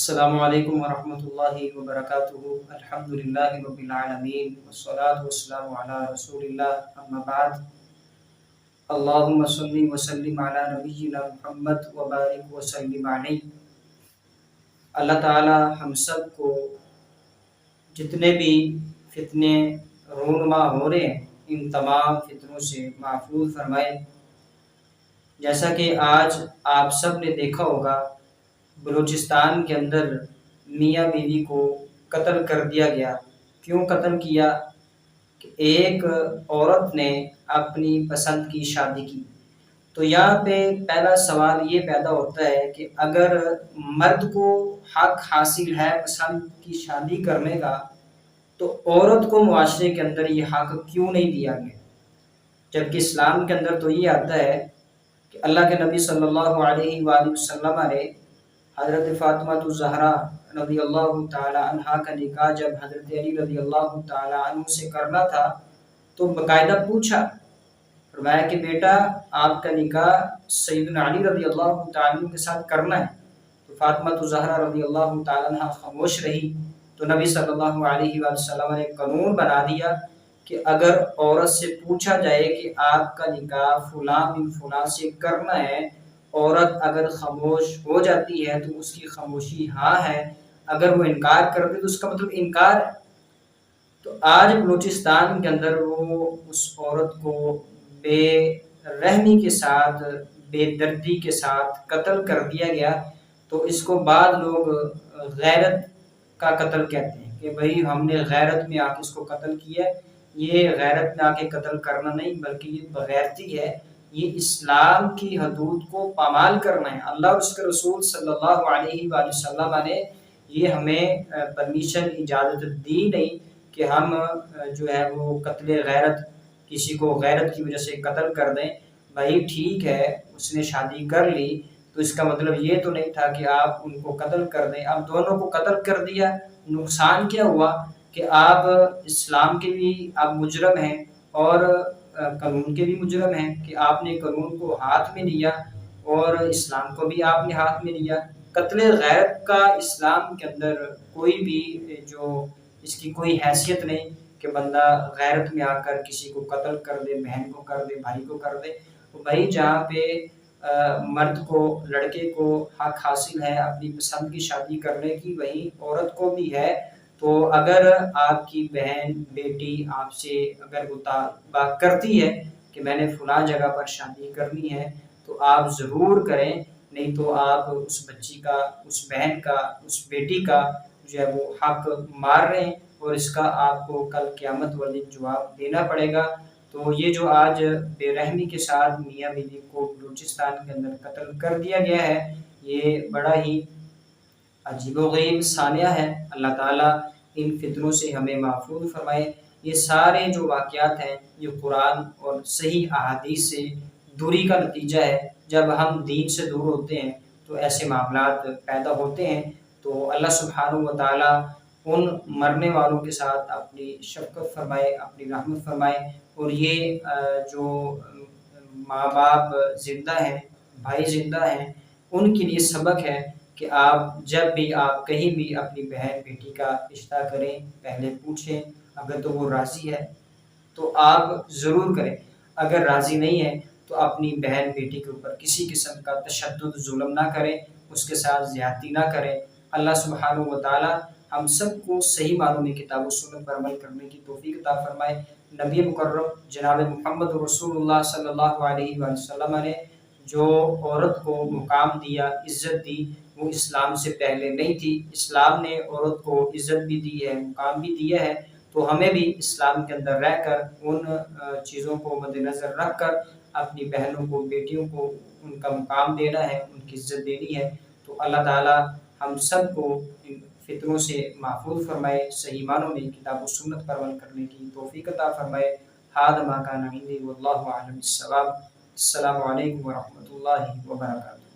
السلام علیکم ورحمۃ اللہ وبرکاتہ۔ الحمدللہ رب العالمین والصلاة والسلام علی رسول اللہ، اما بعد۔ اللہم صلی وسلم علی نبینا محمد وبارک وسلم علیہ۔ اللہ تعالی ہم سب کو جتنے بھی فتنے رونما ہو رہے ہیں ان تمام فتنوں سے محفوظ فرمائے۔ جیسا کہ آج آپ سب نے دیکھا ہوگا، بلوچستان کے اندر میاں بیوی کو قتل کر دیا گیا۔ کیوں قتل کیا؟ کہ ایک عورت نے اپنی پسند کی شادی کی۔ تو یہاں پہ پہلا سوال یہ پیدا ہوتا ہے کہ اگر مرد کو حق حاصل ہے پسند کی شادی کرنے کا، تو عورت کو معاشرے کے اندر یہ حق کیوں نہیں دیا گیا؟ جبکہ اسلام کے اندر تو یہ آتا ہے کہ اللہ کے نبی صلی اللہ علیہ وآلہ وسلم نے حضرت فاطمہ الزہرا رضی اللہ تعالی عنہا کا نکاح جب حضرت علی رضی اللہ تعالی عنہ سے کرنا تھا تو باقاعدہ پوچھا، فرمایا کہ بیٹا آپ کا نکاح سیدنا علی رضی اللہ تعالی عنہ کے ساتھ کرنا ہے۔ تو فاطمہ الزہرا رضی اللہ تعالی عنہا خاموش رہی۔ تو نبی صلی اللہ علیہ وسلم نے قانون بنا دیا کہ اگر عورت سے پوچھا جائے کہ آپ کا نکاح فلاں بن فلاں سے کرنا ہے، عورت اگر خاموش ہو جاتی ہے تو اس کی خاموشی ہاں ہے، اگر وہ انکار کر دے تو اس کا مطلب انکار ہے۔ تو آج بلوچستان کے اندر وہ اس عورت کو بے رحمی کے ساتھ، بے دردی کے ساتھ قتل کر دیا گیا۔ تو اس کو بعد لوگ غیرت کا قتل کہتے ہیں کہ بھئی ہم نے غیرت میں آ کے اس کو قتل کیا ہے۔ یہ غیرت میں آ کے قتل کرنا نہیں بلکہ یہ بغیرتی ہے، یہ اسلام کی حدود کو پامال کرنا ہے۔ اللہ اور اس کے رسول صلی اللہ علیہ وآلہ وسلم نے یہ ہمیں پرمیشن اجازت دی نہیں کہ ہم جو ہے وہ قتل غیرت، کسی کو غیرت کی وجہ سے قتل کر دیں۔ بھائی ٹھیک ہے اس نے شادی کر لی تو اس کا مطلب یہ تو نہیں تھا کہ آپ ان کو قتل کر دیں۔ اب دونوں کو قتل کر دیا، نقصان کیا ہوا کہ آپ اسلام کے بھی آپ مجرم ہیں اور قانون کے بھی مجرم ہیں کہ آپ نے قانون کو ہاتھ میں لیا اور اسلام کو بھی آپ نے ہاتھ میں لیا۔ قتل غیرت کا اسلام کے اندر کوئی بھی جو اس کی کوئی حیثیت نہیں کہ بندہ غیرت میں آ کر کسی کو قتل کر دے، بہن کو کر دے، بھائی کو کر دے۔ تو بھائی جہاں پہ مرد کو، لڑکے کو حق حاصل ہے اپنی پسند کی شادی کرنے کی، وہی عورت کو بھی ہے۔ تو اگر آپ کی بہن، بیٹی آپ سے اگر وہ بات کرتی ہے کہ میں نے فلاں جگہ پر شادی کرنی ہے تو آپ ضرور کریں، نہیں تو آپ اس بچی کا، اس بہن کا، اس بیٹی کا جو ہے وہ حق مار رہے ہیں اور اس کا آپ کو کل قیامت والے جواب دینا پڑے گا۔ تو یہ جو آج بے رحمی کے ساتھ میاں بیوی کو بلوچستان کے اندر قتل کر دیا گیا ہے، یہ بڑا ہی عجیب و غریب سانحہ ہے۔ اللہ تعالیٰ ان فتنوں سے ہمیں محفوظ فرمائے۔ یہ سارے جو واقعات ہیں یہ قرآن اور صحیح احادیث سے دوری کا نتیجہ ہے۔ جب ہم دین سے دور ہوتے ہیں تو ایسے معاملات پیدا ہوتے ہیں۔ تو اللہ سبحانہ و تعالیٰ ان مرنے والوں کے ساتھ اپنی شفقت فرمائے، اپنی رحمت فرمائے۔ اور یہ جو ماں باپ زندہ ہیں، بھائی زندہ ہیں، ان کے لیے سبق ہے کہ آپ جب بھی آپ کہیں بھی اپنی بہن بیٹی کا رشتہ کریں پہلے پوچھیں، اگر تو وہ راضی ہے تو آپ ضرور کریں، اگر راضی نہیں ہے تو اپنی بہن بیٹی کے اوپر کسی قسم کا تشدد، ظلم نہ کریں، اس کے ساتھ زیادتی نہ کریں۔ اللہ سبحانہ و تعالی ہم سب کو صحیح معنوں میں کتاب و سنت پر عمل کرنے کی توفیق عطا فرمائے۔ نبی مکرم جناب محمد رسول اللہ صلی اللہ علیہ وسلم نے جو عورت کو مقام دیا، عزت دی، وہ اسلام سے پہلے نہیں تھی۔ اسلام نے عورت کو عزت بھی دی ہے، مقام بھی دیا ہے۔ تو ہمیں بھی اسلام کے اندر رہ کر ان چیزوں کو مد نظر رکھ کر اپنی بہنوں کو، بیٹیوں کو ان کا مقام دینا ہے، ان کی عزت دینی ہے۔ تو اللہ تعالیٰ ہم سب کو ان فتنوں سے محفوظ فرمائے، صحیح معنوں میں کتاب و سنت پر عمل کرنے کی توفیق عطا فرمائے۔ ھذا ما کان عندی واللہ اعلم بالصواب۔ السلام علیکم ورحمۃ اللہ وبرکاتہ۔